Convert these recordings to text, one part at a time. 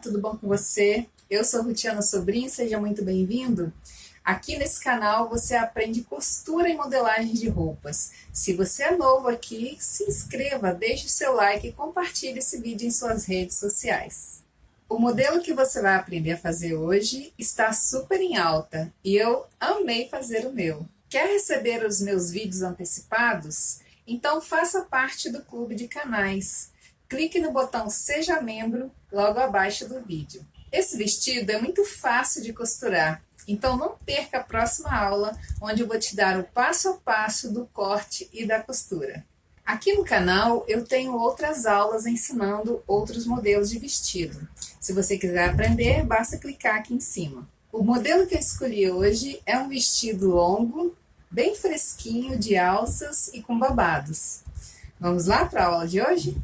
tudo bom com você? Eu sou Rutiana Sobrinho, seja muito bem-vindo. Aqui nesse canal você aprende costura e modelagem de roupas. Se você é novo aqui, se inscreva, deixe o seu like e compartilhe esse vídeo em suas redes sociais. O modelo que você vai aprender a fazer hoje está super em alta e eu amei fazer o meu. Quer receber os meus vídeos antecipados? Então faça parte do clube de canais. Clique no botão Seja Membro logo abaixo do vídeo. Esse vestido é muito fácil de costurar, então não perca a próxima aula, onde eu vou te dar o passo a passo do corte e da costura. Aqui no canal eu tenho outras aulas ensinando outros modelos de vestido. Se você quiser aprender, basta clicar aqui em cima. O modelo que eu escolhi hoje é um vestido longo, bem fresquinho, de alças e com babados. Vamos lá para a aula de hoje?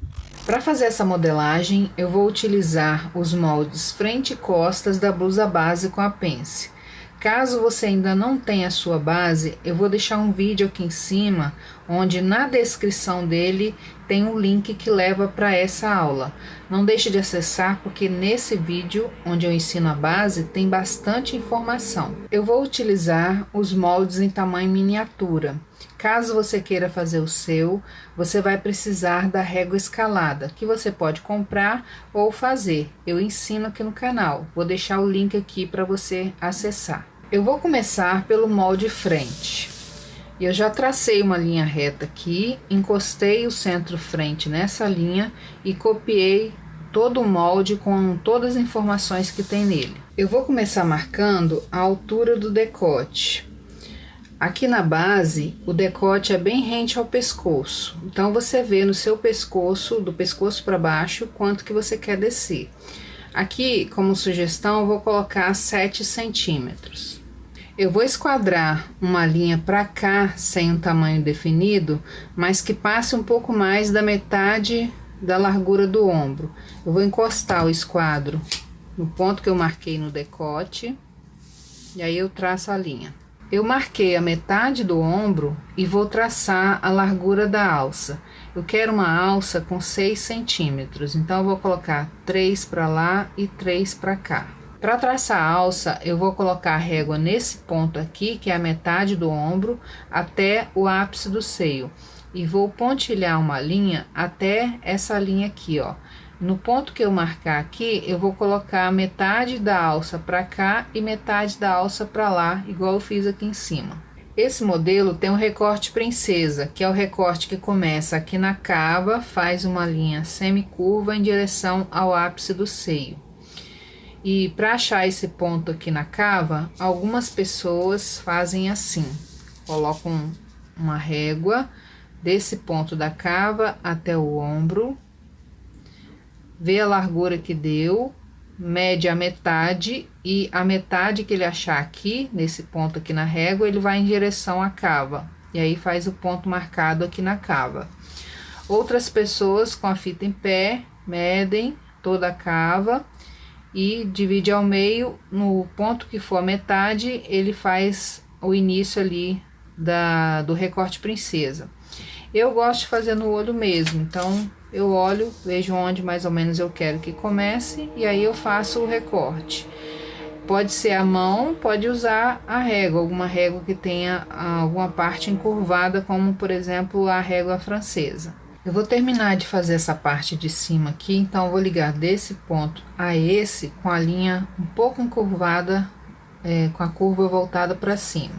Para fazer essa modelagem, eu vou utilizar os moldes frente e costas da blusa base com a pence. Caso você ainda não tenha a sua base, eu vou deixar um vídeo aqui em cima, onde na descrição dele tem um link que leva para essa aula. Não deixe de acessar, porque nesse vídeo, onde eu ensino a base, tem bastante informação. Eu vou utilizar os moldes em tamanho miniatura. Caso você queira fazer o seu, você vai precisar da régua escalada, que você pode comprar ou fazer. Eu ensino aqui no canal. Vou deixar o link aqui para você acessar. Eu vou começar pelo molde frente. Eu já tracei uma linha reta aqui, encostei o centro frente nessa linha e copiei todo o molde com todas as informações que tem nele. Eu vou começar marcando a altura do decote. Aqui na base, o decote é bem rente ao pescoço. Então, você vê no seu pescoço, do pescoço para baixo, quanto que você quer descer. Aqui, como sugestão, eu vou colocar 7 centímetros. Eu vou esquadrar uma linha para cá, sem um tamanho definido, mas que passe um pouco mais da metade da largura do ombro. Eu vou encostar o esquadro no ponto que eu marquei no decote, e aí eu traço a linha. Eu marquei a metade do ombro e vou traçar a largura da alça. Eu quero uma alça com 6 centímetros, então eu vou colocar 3 para lá e 3 para cá. Para traçar a alça, eu vou colocar a régua nesse ponto aqui, que é a metade do ombro, até o ápice do seio. E vou pontilhar uma linha até essa linha aqui, ó. No ponto que eu marcar aqui, eu vou colocar metade da alça para cá e metade da alça para lá, igual eu fiz aqui em cima. Esse modelo tem um recorte princesa, que é o recorte que começa aqui na cava, faz uma linha semicurva em direção ao ápice do seio. E para achar esse ponto aqui na cava, algumas pessoas fazem assim, colocam uma régua desse ponto da cava até o ombro, vê a largura que deu, mede a metade e a metade que ele achar aqui, nesse ponto aqui na régua, ele vai em direção à cava. E aí faz o ponto marcado aqui na cava. Outras pessoas com a fita em pé, medem toda a cava e divide ao meio, no ponto que for a metade, ele faz o início ali do recorte princesa. Eu gosto de fazer no olho mesmo, então eu olho, vejo onde mais ou menos eu quero que comece e aí eu faço o recorte. Pode ser a mão, pode usar a régua, alguma régua que tenha alguma parte encurvada, como por exemplo a régua francesa. Eu vou terminar de fazer essa parte de cima aqui, então eu vou ligar desse ponto a esse com a linha um pouco encurvada, com a curva voltada para cima.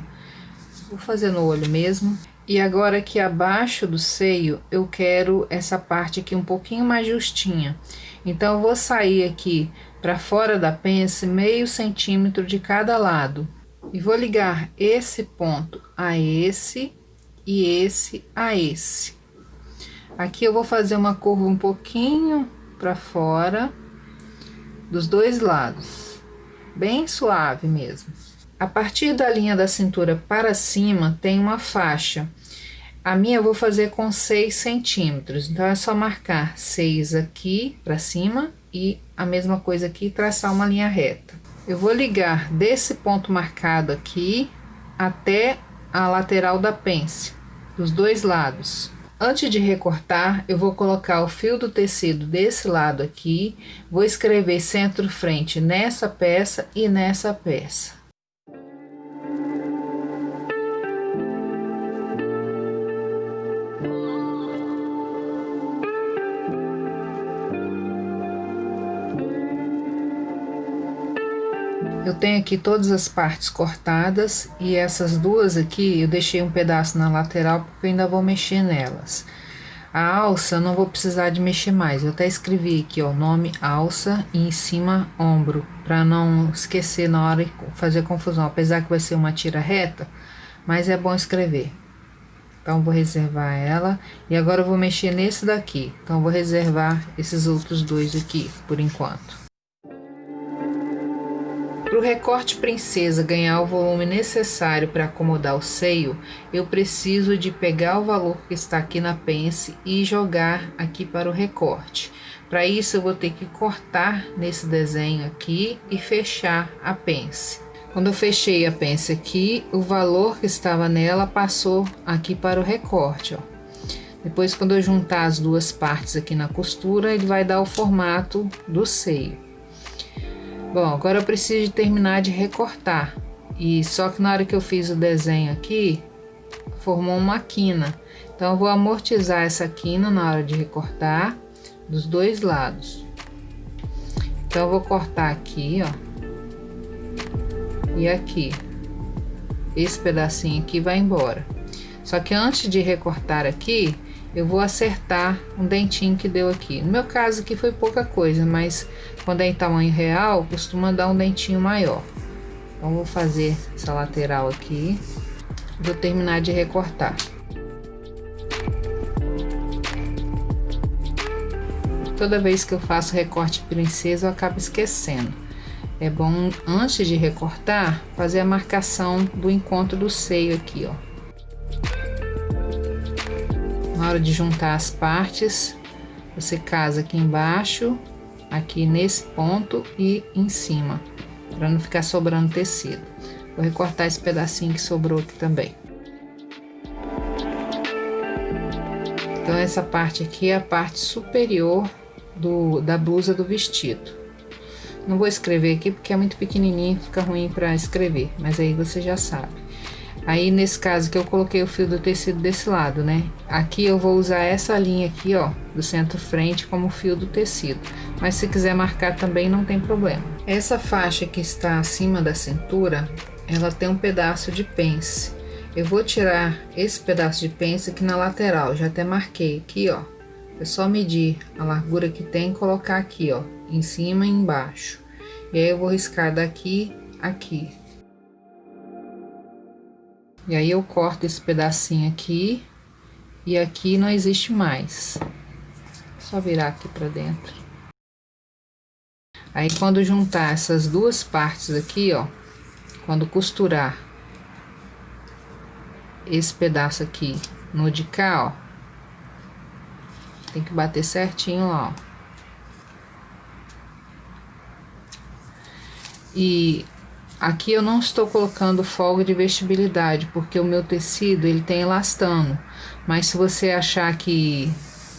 Vou fazer no olho mesmo. E agora aqui abaixo do seio, eu quero essa parte aqui um pouquinho mais justinha. Então, eu vou sair aqui para fora da pence meio centímetro de cada lado. E vou ligar esse ponto a esse e esse a esse. Aqui eu vou fazer uma curva um pouquinho para fora, dos dois lados. Bem suave mesmo. A partir da linha da cintura para cima tem uma faixa. A minha eu vou fazer com 6 centímetros. Então, é só marcar 6 aqui para cima e a mesma coisa aqui, traçar uma linha reta. Eu vou ligar desse ponto marcado aqui até a lateral da pence, dos dois lados. Antes de recortar, eu vou colocar o fio do tecido desse lado aqui, vou escrever centro-frente nessa peça e nessa peça. Eu tenho aqui todas as partes cortadas e essas duas aqui eu deixei um pedaço na lateral porque eu ainda vou mexer nelas. A alça eu não vou precisar de mexer mais, eu até escrevi aqui ó, o nome alça e em cima ombro, para não esquecer na hora de fazer confusão, apesar que vai ser uma tira reta, mas é bom escrever. Então vou reservar ela e agora eu vou mexer nesse daqui, então vou reservar esses outros dois aqui por enquanto. Para o recorte princesa ganhar o volume necessário para acomodar o seio, eu preciso de pegar o valor que está aqui na pence e jogar aqui para o recorte. Para isso eu vou ter que cortar nesse desenho aqui e fechar a pence. Quando eu fechei a pence aqui, o valor que estava nela passou aqui para o recorte, ó. Depois quando eu juntar as duas partes aqui na costura, ele vai dar o formato do seio. Bom, agora eu preciso de terminar de recortar. E só que na hora que eu fiz o desenho aqui, formou uma quina. Então eu vou amortizar essa quina na hora de recortar dos dois lados. Então eu vou cortar aqui, ó. E aqui. Esse pedacinho aqui vai embora. Só que antes de recortar aqui, eu vou acertar um dentinho que deu aqui. No meu caso aqui foi pouca coisa, mas quando é em tamanho real, costuma dar um dentinho maior. Então vou fazer essa lateral aqui. Vou terminar de recortar. Toda vez que eu faço recorte princesa, eu acabo esquecendo. É bom, antes de recortar, fazer a marcação do encontro do seio aqui, ó. Na hora de juntar as partes, você casa aqui embaixo, aqui nesse ponto e em cima, para não ficar sobrando tecido. Vou recortar esse pedacinho que sobrou aqui também. Então essa parte aqui é a parte superior da blusa do vestido. Não vou escrever aqui porque é muito pequenininho, fica ruim para escrever, mas aí você já sabe. Aí nesse caso que eu coloquei o fio do tecido desse lado, né? Aqui eu vou usar essa linha aqui, ó, do centro-frente como fio do tecido. Mas se quiser marcar também não tem problema. Essa faixa que está acima da cintura, ela tem um pedaço de pence. Eu vou tirar esse pedaço de pence aqui na lateral, já até marquei aqui, ó. É só medir a largura que tem e colocar aqui, ó, em cima e embaixo. E aí eu vou riscar daqui aqui. E aí eu corto esse pedacinho aqui e aqui não existe mais. Só virar aqui pra dentro. Aí quando juntar essas duas partes aqui, ó, quando costurar esse pedaço aqui no de cá, ó, tem que bater certinho lá, ó. E aqui eu não estou colocando folga de vestibilidade, porque o meu tecido ele tem elastano. Mas se você achar que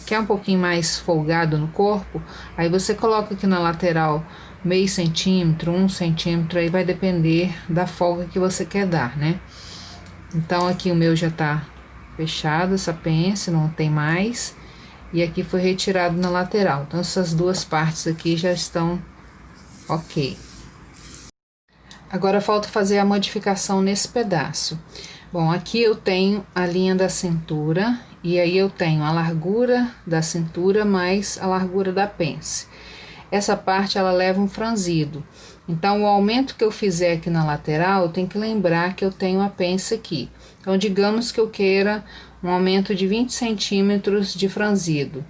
quer um pouquinho mais folgado no corpo, aí você coloca aqui na lateral meio centímetro, 1 centímetro, aí vai depender da folga que você quer dar, né? Então aqui o meu já tá fechado, essa pence, não tem mais. E aqui foi retirado na lateral. Então essas duas partes aqui já estão ok. Agora falta fazer a modificação nesse pedaço. Bom, aqui eu tenho a linha da cintura e aí eu tenho a largura da cintura mais a largura da pence. Essa parte ela leva um franzido. Então o aumento que eu fizer aqui na lateral, eu tenho que lembrar que eu tenho a pence aqui. Então digamos que eu queira um aumento de 20 centímetros de franzido.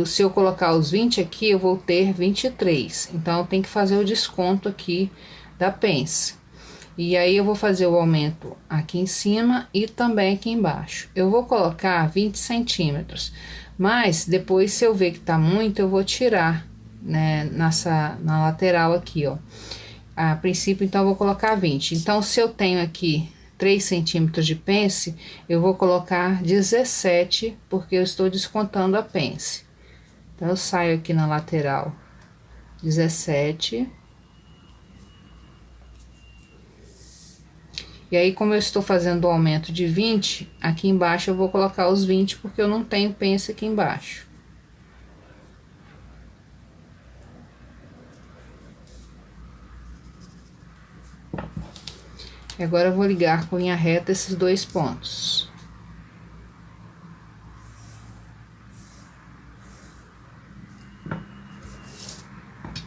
Se eu colocar os 20 aqui, eu vou ter 23. Então eu tenho que fazer o desconto aqui da pence. E aí eu vou fazer o aumento aqui em cima e também aqui embaixo. Eu vou colocar 20 centímetros, mas depois se eu ver que tá muito, eu vou tirar, né, na lateral aqui, ó. A princípio, então, eu vou colocar 20. Então, se eu tenho aqui 3 centímetros de pence, eu vou colocar 17, porque eu estou descontando a pence. Então, eu saio aqui na lateral 17. E aí, como eu estou fazendo o aumento de 20, aqui embaixo eu vou colocar os 20, porque eu não tenho pence aqui embaixo. E agora eu vou ligar com linha reta esses 2 pontos.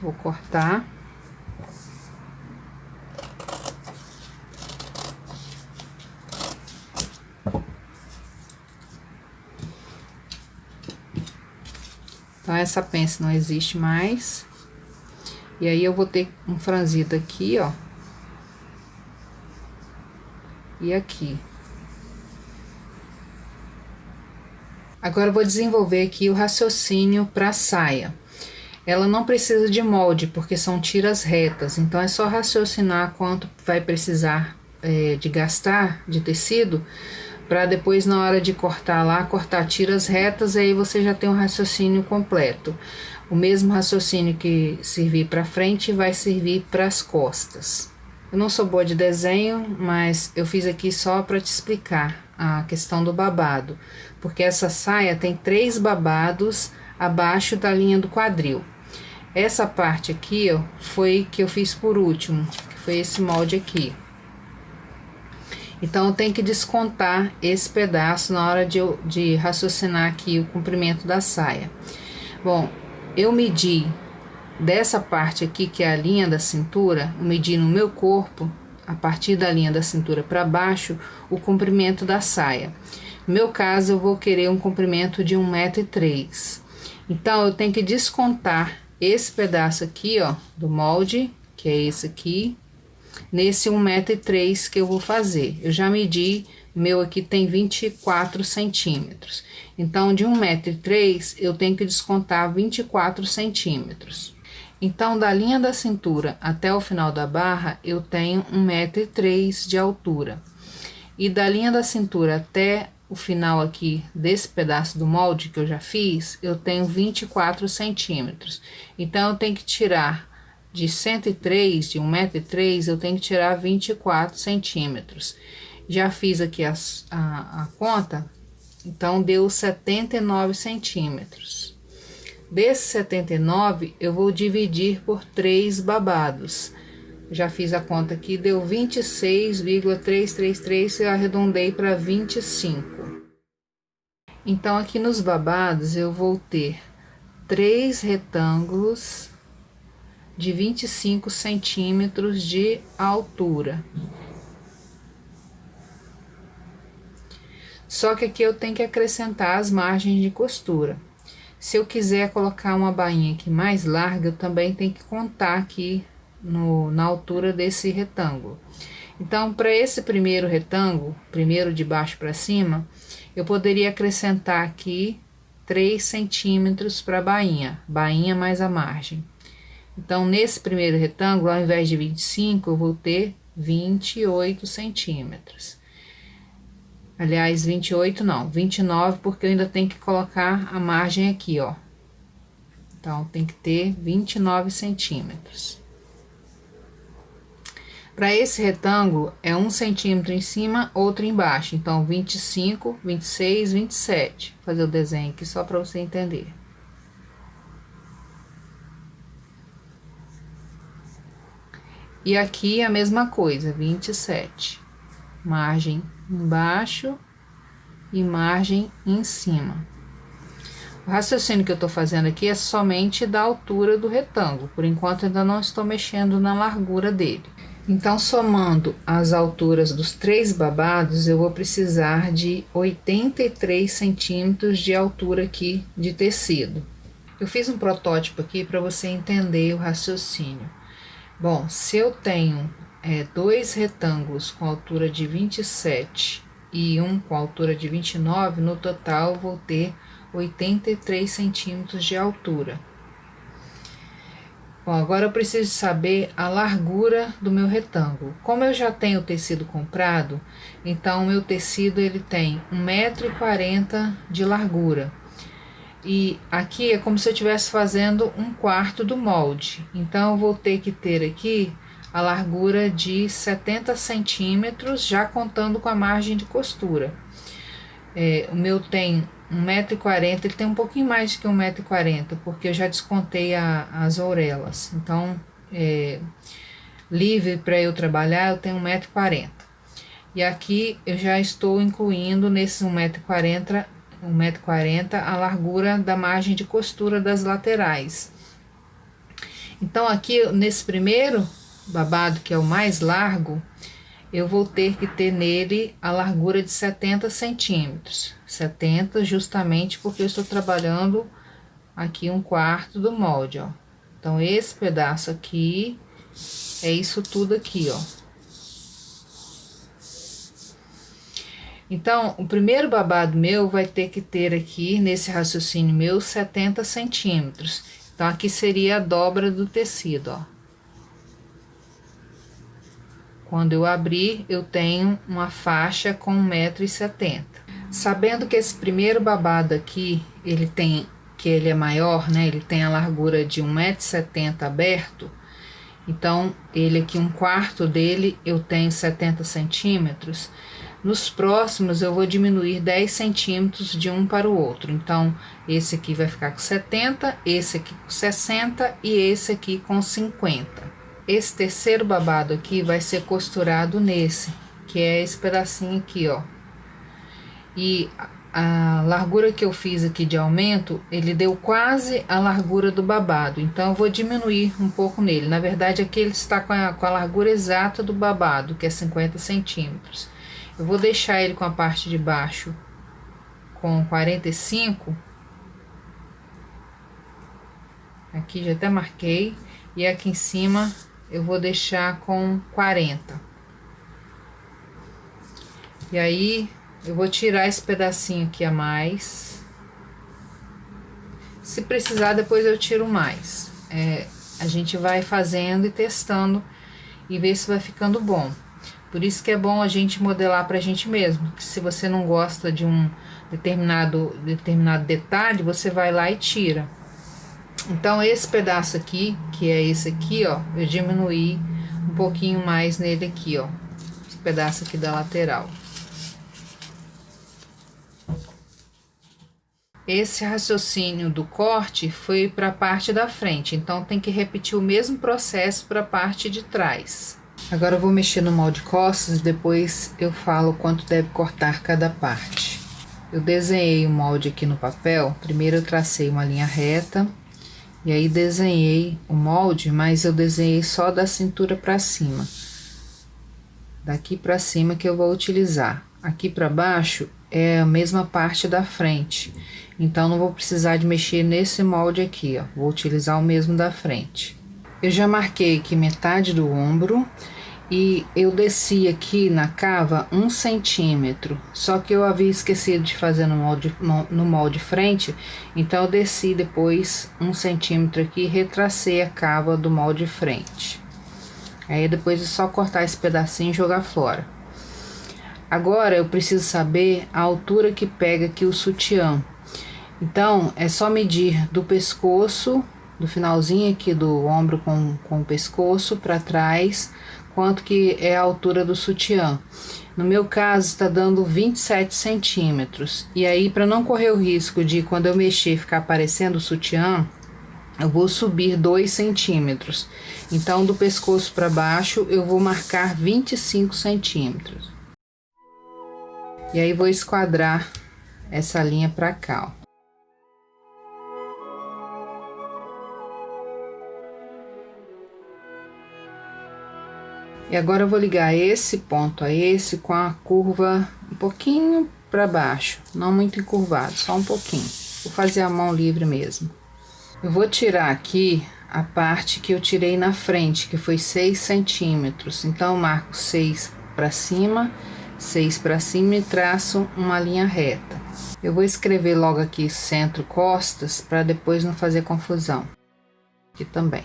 Vou cortar. Então, essa pence não existe mais. E aí, eu vou ter um franzido aqui, ó. E aqui. Agora, eu vou desenvolver aqui o raciocínio para a saia. Ela não precisa de molde, porque são tiras retas. Então, é só raciocinar quanto vai precisar de gastar de tecido, para depois, na hora de cortar lá, cortar tiras retas, aí você já tem um raciocínio completo. O mesmo raciocínio que servir para frente vai servir para as costas. Eu não sou boa de desenho, mas eu fiz aqui só para te explicar a questão do babado, porque essa saia tem 3 babados abaixo da linha do quadril. Essa parte aqui, ó, foi que eu fiz por último, que foi esse molde aqui. Então, eu tenho que descontar esse pedaço na hora de raciocinar aqui o comprimento da saia. Bom, eu medi dessa parte aqui, que é a linha da cintura, eu medi no meu corpo, a partir da linha da cintura para baixo, o comprimento da saia. No meu caso, eu vou querer um comprimento de 1,3 m. Então, eu tenho que descontar esse pedaço aqui, ó, do molde, que é esse aqui, nesse 1,3 m que eu vou fazer. Eu já medi, meu aqui tem 24 centímetros. Então, de 1,3 m, eu tenho que descontar 24 centímetros. Então, da linha da cintura até o final da barra, eu tenho 1,3 m de altura. E da linha da cintura até o final aqui desse pedaço do molde que eu já fiz, eu tenho 24 centímetros. Então, eu tenho que tirar de 103, de 1,3 m, eu tenho que tirar 24 centímetros. Já fiz aqui a conta, então deu 79 centímetros. Desses 79, eu vou dividir por 3 babados. Já fiz a conta aqui, deu 26,333, eu arredondei para 25. Então, aqui nos babados, eu vou ter 3 retângulos de 25 centímetros de altura. Só que aqui eu tenho que acrescentar as margens de costura. Se eu quiser colocar uma bainha aqui mais larga, eu também tenho que contar aqui na altura desse retângulo. Então, para esse primeiro retângulo, primeiro de baixo para cima, eu poderia acrescentar aqui 3 centímetros para bainha mais a margem. Então, nesse primeiro retângulo, ao invés de 25, eu vou ter 28 centímetros. Aliás, 28 não, 29, porque eu ainda tenho que colocar a margem aqui, ó. Então, tem que ter 29 centímetros. Para esse retângulo, é 1 centímetro em cima, outro embaixo. Então, 25, 26, 27. Vou fazer o desenho aqui só para você entender. E aqui a mesma coisa, 27. Margem embaixo e margem em cima. O raciocínio que eu tô fazendo aqui é somente da altura do retângulo. Por enquanto, ainda não estou mexendo na largura dele. Então, somando as alturas dos 3 babados, eu vou precisar de 83 centímetros de altura aqui de tecido. Eu fiz um protótipo aqui para você entender o raciocínio. Bom, se eu tenho 2 retângulos com altura de 27 e um com altura de 29, no total vou ter 83 centímetros de altura. Bom, agora eu preciso saber a largura do meu retângulo. Como eu já tenho o tecido comprado, então o meu tecido ele tem 1,40 m de largura. E aqui é como se eu estivesse fazendo 1/4 do molde. Então eu vou ter que ter aqui a largura de 70 centímetros, já contando com a margem de costura. O meu tem 1,40 m, ele tem um pouquinho mais que 1,40 m, porque eu já descontei as orelhas. Então, livre para eu trabalhar, eu tenho 1,40 m. E aqui eu já estou incluindo nesses 1,40 m a largura da margem de costura das laterais. Então, aqui nesse primeiro babado, que é o mais largo, eu vou ter que ter nele a largura de 70 centímetros. 70 justamente porque eu estou trabalhando aqui 1/4 do molde, ó. Então, esse pedaço aqui é isso tudo aqui, ó. Então, o primeiro babado meu vai ter que ter aqui, nesse raciocínio meu, 70 centímetros. Então, aqui seria a dobra do tecido, ó. Quando eu abrir, eu tenho uma faixa com 1,70 m. Sabendo que esse primeiro babado aqui, ele é maior, né? Ele tem a largura de 1,70 m aberto. Então, ele aqui, 1/4 dele, eu tenho 70 centímetros. Nos próximos, eu vou diminuir 10 centímetros de um para o outro. Então, esse aqui vai ficar com 70, esse aqui com 60 e esse aqui com 50. Esse terceiro babado aqui vai ser costurado nesse, que é esse pedacinho aqui, ó. E a largura que eu fiz aqui de aumento, ele deu quase a largura do babado. Então, eu vou diminuir um pouco nele. Na verdade, aqui ele está com a largura exata do babado, que é 50 centímetros. Eu vou deixar ele com a parte de baixo com 45. Aqui já até marquei. E aqui em cima eu vou deixar com 40. E aí eu vou tirar esse pedacinho aqui a mais. Se precisar, depois eu tiro mais. A gente vai fazendo e testando e ver se vai ficando bom. Por isso que é bom a gente modelar pra gente mesmo. Que se você não gosta de um determinado detalhe, você vai lá e tira. Então, esse pedaço aqui, que é esse aqui, ó, eu diminuí um pouquinho mais nele aqui, ó. Esse pedaço aqui da lateral. Esse raciocínio do corte foi para a parte da frente, então tem que repetir o mesmo processo para a parte de trás. Agora eu vou mexer no molde costas e depois eu falo quanto deve cortar cada parte. Eu desenhei o molde aqui no papel. Primeiro eu tracei uma linha reta e aí desenhei o molde, mas eu desenhei só da cintura para cima. Daqui para cima que eu vou utilizar. Aqui para baixo é a mesma parte da frente. Então, não vou precisar de mexer nesse molde aqui, ó. Vou utilizar o mesmo da frente. Eu já marquei aqui metade do ombro e eu desci aqui na cava 1 centímetro. Só que eu havia esquecido de fazer no molde frente, então eu desci depois 1 centímetro aqui e retracei a cava do molde frente. Aí depois é só cortar esse pedacinho e jogar fora. Agora eu preciso saber a altura que pega aqui o sutiã. Então, é só medir do pescoço, do finalzinho aqui do ombro com o pescoço para trás, quanto que é a altura do sutiã. No meu caso, está dando 27 centímetros. E aí, para não correr o risco de, quando eu mexer, ficar aparecendo o sutiã, eu vou subir 2 centímetros. Então, do pescoço para baixo, eu vou marcar 25 centímetros. E aí, vou esquadrar essa linha para cá, ó. E agora eu vou ligar esse ponto a esse com a curva um pouquinho para baixo, não muito encurvado, só um pouquinho. Vou fazer a mão livre mesmo. Eu vou tirar aqui a parte que eu tirei na frente, que foi 6 centímetros. Então, eu marco 6 para cima e traço uma linha reta. Eu vou escrever logo aqui centro costas, para depois não fazer confusão. Aqui também.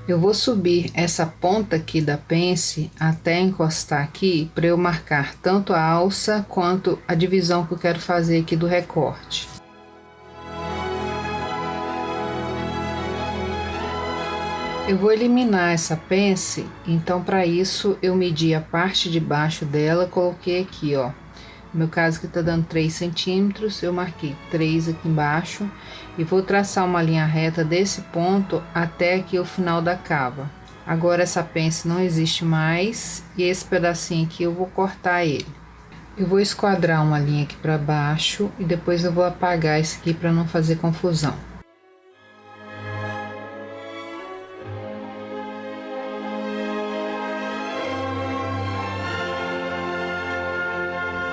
Eu vou subir essa ponta aqui da pence até encostar aqui para eu marcar tanto a alça quanto a divisão que eu quero fazer aqui do recorte. Eu vou eliminar essa pence, então para isso eu medi a parte de baixo dela, coloquei aqui, ó. No meu caso que tá dando 3 centímetros, eu marquei 3 aqui embaixo e vou traçar uma linha reta desse ponto até aqui o final da cava. Agora essa pence não existe mais e esse pedacinho aqui eu vou cortar ele. Eu vou esquadrar uma linha aqui para baixo e depois eu vou apagar esse aqui para não fazer confusão.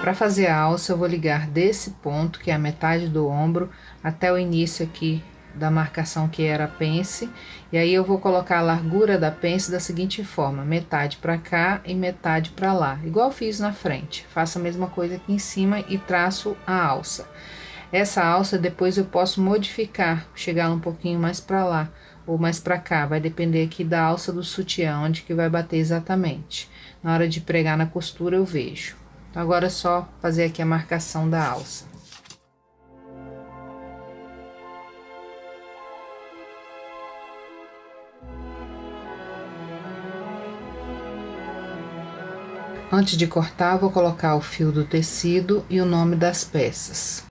Para fazer a alça, eu vou ligar desse ponto, que é a metade do ombro, até o início aqui da marcação que era a pence. E aí eu vou colocar a largura da pence da seguinte forma, metade para cá e metade para lá, igual fiz na frente. Faço a mesma coisa aqui em cima e traço a alça. Essa alça depois eu posso modificar, chegar um pouquinho mais para lá ou mais para cá, vai depender aqui da alça do sutiã, onde que vai bater exatamente. Na hora de pregar na costura eu vejo. Então, agora é só fazer aqui a marcação da alça. Antes de cortar, vou colocar o fio do tecido e o nome das peças.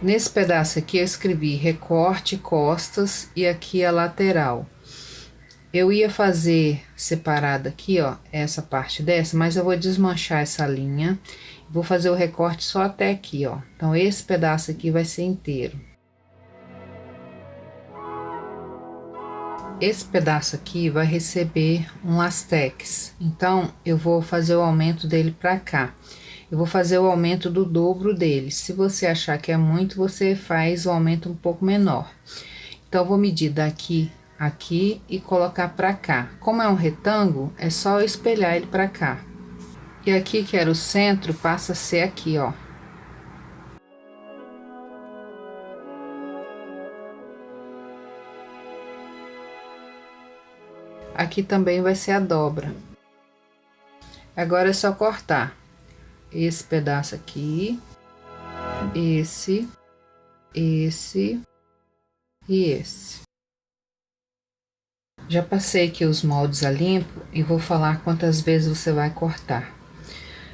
Nesse pedaço aqui eu escrevi recorte, costas e aqui a lateral. Eu ia fazer separada aqui, ó, essa parte dessa, mas eu vou desmanchar essa linha. Vou fazer o recorte só até aqui, ó. Então, esse pedaço aqui vai ser inteiro. Esse pedaço aqui vai receber um lastex. Então, eu vou fazer o aumento dele pra cá. Eu vou fazer o aumento do dobro dele. Se você achar que é muito, você faz o aumento um pouco menor. Então, eu vou medir daqui, aqui e colocar pra cá. Como é um retângulo, é só eu espelhar ele pra cá. E aqui, que era o centro, passa a ser aqui, ó. Aqui também vai ser a dobra. Agora é só cortar esse pedaço aqui, esse e esse. Já passei aqui os moldes a limpo e vou falar quantas vezes você vai cortar.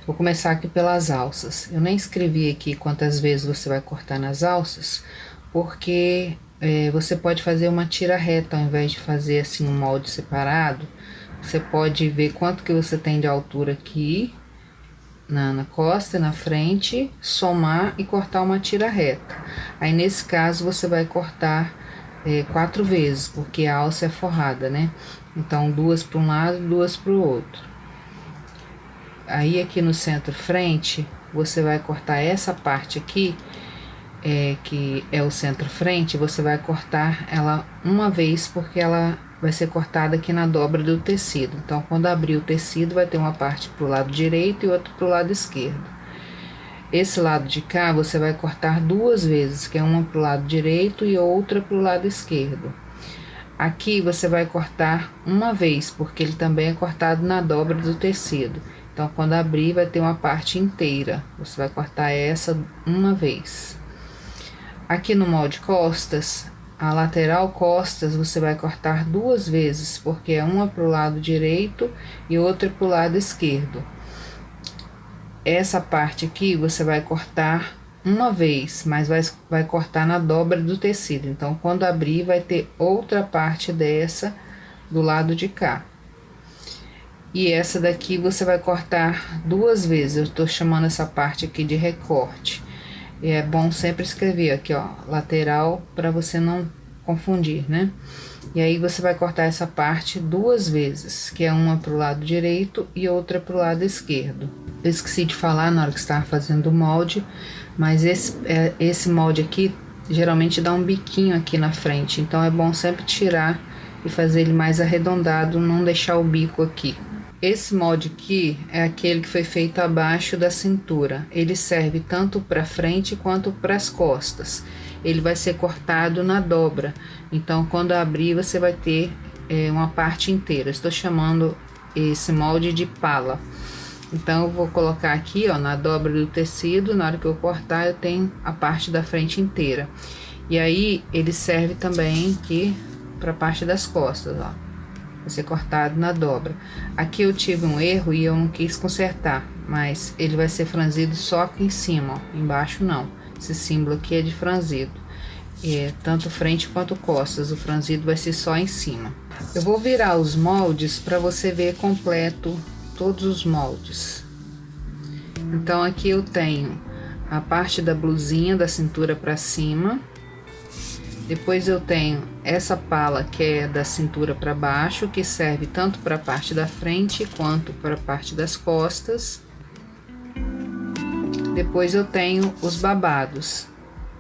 Vou começar aqui pelas alças. Eu nem escrevi aqui quantas vezes você vai cortar nas alças, porque você pode fazer uma tira reta ao invés de fazer assim um molde separado. Você pode ver quanto que você tem de altura aqui na costa e na frente, somar e cortar uma tira reta. Aí nesse caso você vai cortar 4 vezes, porque a alça é forrada, né? Então 2 para um lado e 2 para o outro. Aí aqui no centro frente você vai cortar essa parte aqui, que é o centro frente, você vai cortar ela uma vez, porque ela vai ser cortada aqui na dobra do tecido. Então, quando abrir o tecido, vai ter uma parte pro lado direito e outra pro lado esquerdo. Esse lado de cá, você vai cortar 2 vezes, que é uma pro lado direito e outra pro lado esquerdo. Aqui, você vai cortar uma vez, porque ele também é cortado na dobra do tecido. Então, quando abrir, vai ter uma parte inteira. Você vai cortar essa uma vez. Aqui no molde costas, a lateral costas você vai cortar 2 vezes, porque é uma pro lado direito e outra pro lado esquerdo. Essa parte aqui você vai cortar uma vez, mas vai cortar na dobra do tecido. Então, quando abrir, vai ter outra parte dessa do lado de cá. E essa daqui você vai cortar 2 vezes. Eu tô chamando essa parte aqui de recorte. E é bom sempre escrever aqui, ó, lateral, para você não confundir, né? E aí você vai cortar essa parte 2 vezes, que é uma pro lado direito e outra pro lado esquerdo. Eu esqueci de falar na hora que estava fazendo o molde, mas esse molde aqui geralmente dá um biquinho aqui na frente, então é bom sempre tirar e fazer ele mais arredondado, não deixar o bico aqui. Esse molde aqui é aquele que foi feito abaixo da cintura. Ele serve tanto para frente quanto para as costas. Ele vai ser cortado na dobra. Então, quando abrir, você vai ter uma parte inteira. Estou chamando esse molde de pala. Então, eu vou colocar aqui, ó, na dobra do tecido. Na hora que eu cortar, eu tenho a parte da frente inteira. E aí, ele serve também aqui para a parte das costas, ó. Vai ser cortado na dobra. Aqui eu tive um erro e eu não quis consertar, mas ele vai ser franzido só aqui em cima, ó. Embaixo não. Esse símbolo aqui é de franzido. Tanto frente quanto costas, o franzido vai ser só em cima. Eu vou virar os moldes para você ver completo todos os moldes. Então aqui eu tenho a parte da blusinha da cintura para cima. Depois eu tenho essa pala que é da cintura para baixo, que serve tanto para a parte da frente quanto para a parte das costas. Depois eu tenho os babados,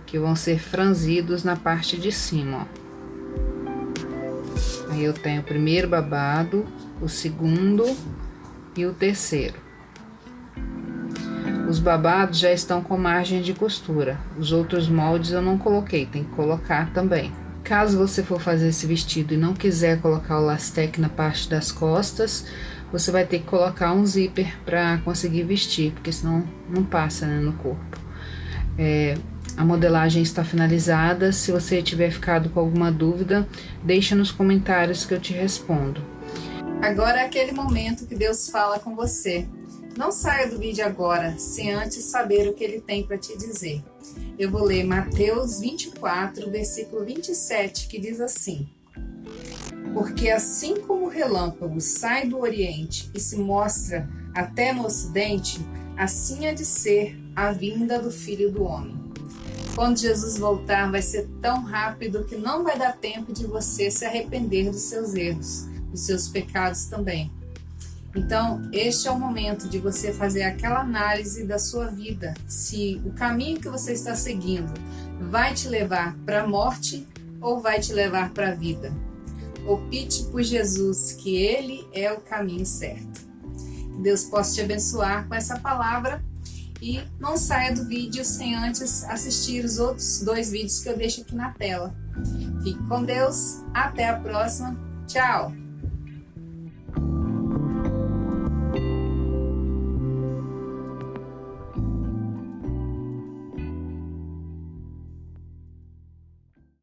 que vão ser franzidos na parte de cima, ó. Aí eu tenho o primeiro babado, o segundo e o terceiro. Os babados já estão com margem de costura. Os outros moldes eu não coloquei, tem que colocar também. Caso você for fazer esse vestido e não quiser colocar o lastec na parte das costas, você vai ter que colocar um zíper para conseguir vestir, porque senão não passa, né, no corpo. A modelagem está finalizada. Se você tiver ficado com alguma dúvida, deixa nos comentários que eu te respondo. Agora é aquele momento que Deus fala com você. Não saia do vídeo agora, sem antes saber o que Ele tem para te dizer. Eu vou ler Mateus 24, versículo 27, que diz assim: Porque assim como o relâmpago sai do Oriente e se mostra até no Ocidente, assim há de ser a vinda do Filho do Homem. Quando Jesus voltar, vai ser tão rápido que não vai dar tempo de você se arrepender dos seus erros, dos seus pecados também. Então, este é o momento de você fazer aquela análise da sua vida, se o caminho que você está seguindo vai te levar para a morte ou vai te levar para a vida. Opte por Jesus, que Ele é o caminho certo. Deus possa te abençoar com essa palavra e não saia do vídeo sem antes assistir os outros 2 vídeos que eu deixo aqui na tela. Fique com Deus, até a próxima, tchau!